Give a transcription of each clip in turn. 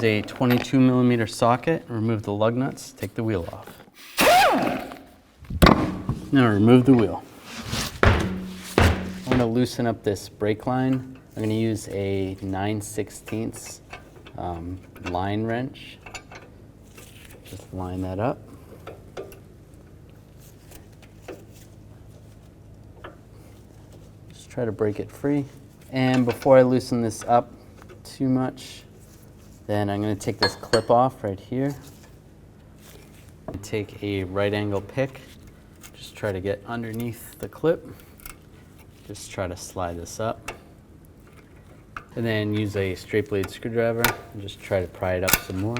use a 22mm socket, remove the lug nuts, take the wheel off. Now remove the wheel. I'm going to loosen up this brake line. I'm going to use a 9/16 line wrench. Just line that up. Just try to break it free. And before I loosen this up too much, then I'm going to take this clip off right here. Take a right angle pick. Just try to get underneath the clip. Just try to slide this up. And then use a straight blade screwdriver and just try to pry it up some more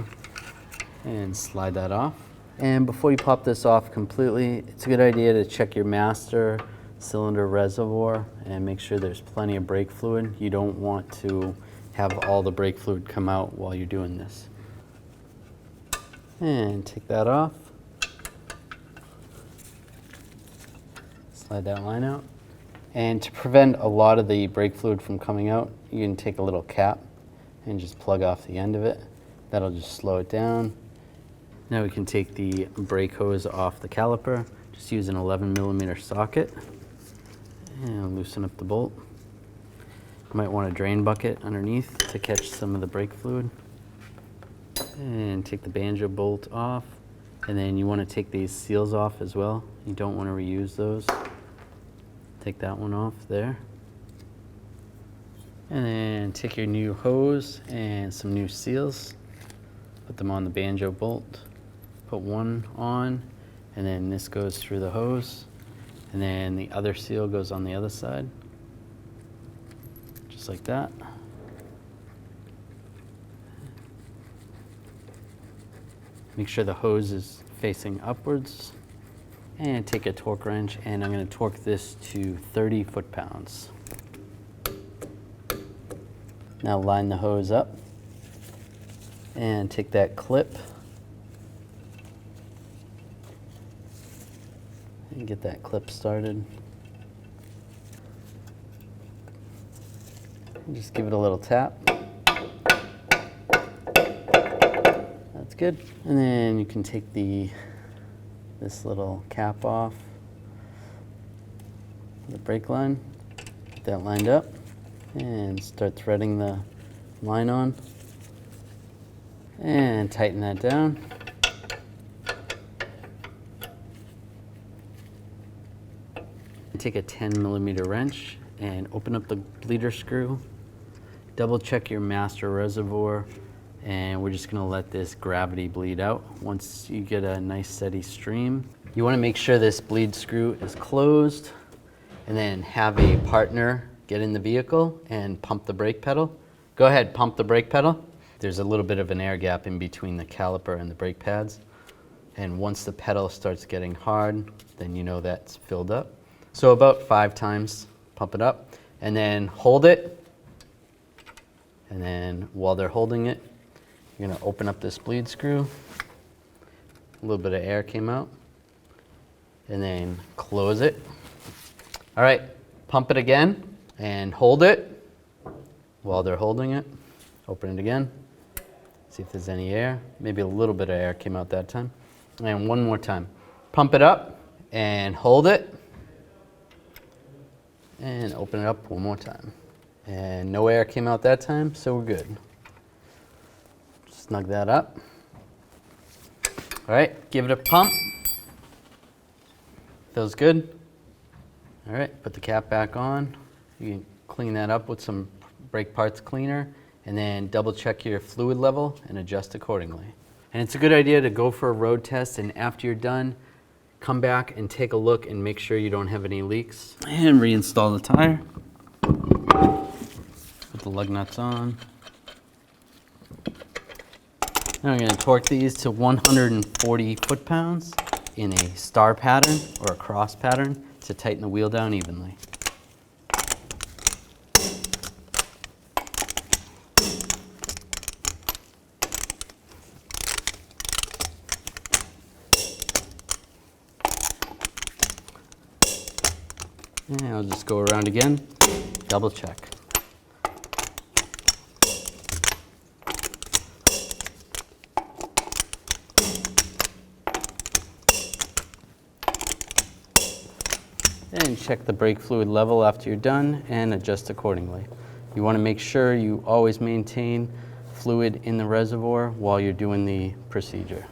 and slide that off. And before you pop this off completely, it's a good idea to check your master cylinder reservoir and make sure there's plenty of brake fluid. You don't want to have all the brake fluid come out while you're doing this. And take that off. Slide that line out. And to prevent a lot of the brake fluid from coming out, you can take a little cap and just plug off the end of it. That'll just slow it down. Now we can take the brake hose off the caliper. Just use an 11mm socket and loosen up the bolt. You might want a drain bucket underneath to catch some of the brake fluid. And take the banjo bolt off. And then you want to take these seals off as well. You don't want to reuse those. Take that one off there. And then take your new hose and some new seals. Put them on the banjo bolt. Put one on, and then this goes through the hose. And then the other seal goes on the other side. Just like that. Make sure the hose is facing upwards. And take a torque wrench, and I'm going to torque this to 30 foot-pounds. Now line the hose up and take that clip and get that clip started. And just give it a little tap. That's good. And then you can take this little cap off the brake line, get that lined up, and start threading the line on, and tighten that down. Take a 10mm wrench and open up the bleeder screw, double check your master reservoir, and we're just gonna let this gravity bleed out. Once you get a nice steady stream, you wanna make sure this bleed screw is closed, and then have a partner get in the vehicle and pump the brake pedal. Go ahead, pump the brake pedal. There's a little bit of an air gap in between the caliper and the brake pads. And once the pedal starts getting hard, then you know that's filled up. So about 5 times, pump it up, and then hold it. And then while they're holding it, you're gonna open up this bleed screw. A little bit of air came out. And then close it. All right, pump it again and hold it while they're holding it. Open it again. See if there's any air. Maybe a little bit of air came out that time. And one more time. Pump it up and hold it. And open it up one more time. And no air came out that time, so we're good. Snug that up. All right, give it a pump. Feels good. All right, put the cap back on. You can clean that up with some brake parts cleaner, and then double check your fluid level and adjust accordingly. And it's a good idea to go for a road test, and after you're done, come back and take a look and make sure you don't have any leaks. And reinstall the tire. Put the lug nuts on. Now I'm going to torque these to 140 foot-pounds in a star pattern or a cross pattern to tighten the wheel down evenly. And I'll just go around again, double check. And check the brake fluid level after you're done and adjust accordingly. You want to make sure you always maintain fluid in the reservoir while you're doing the procedure.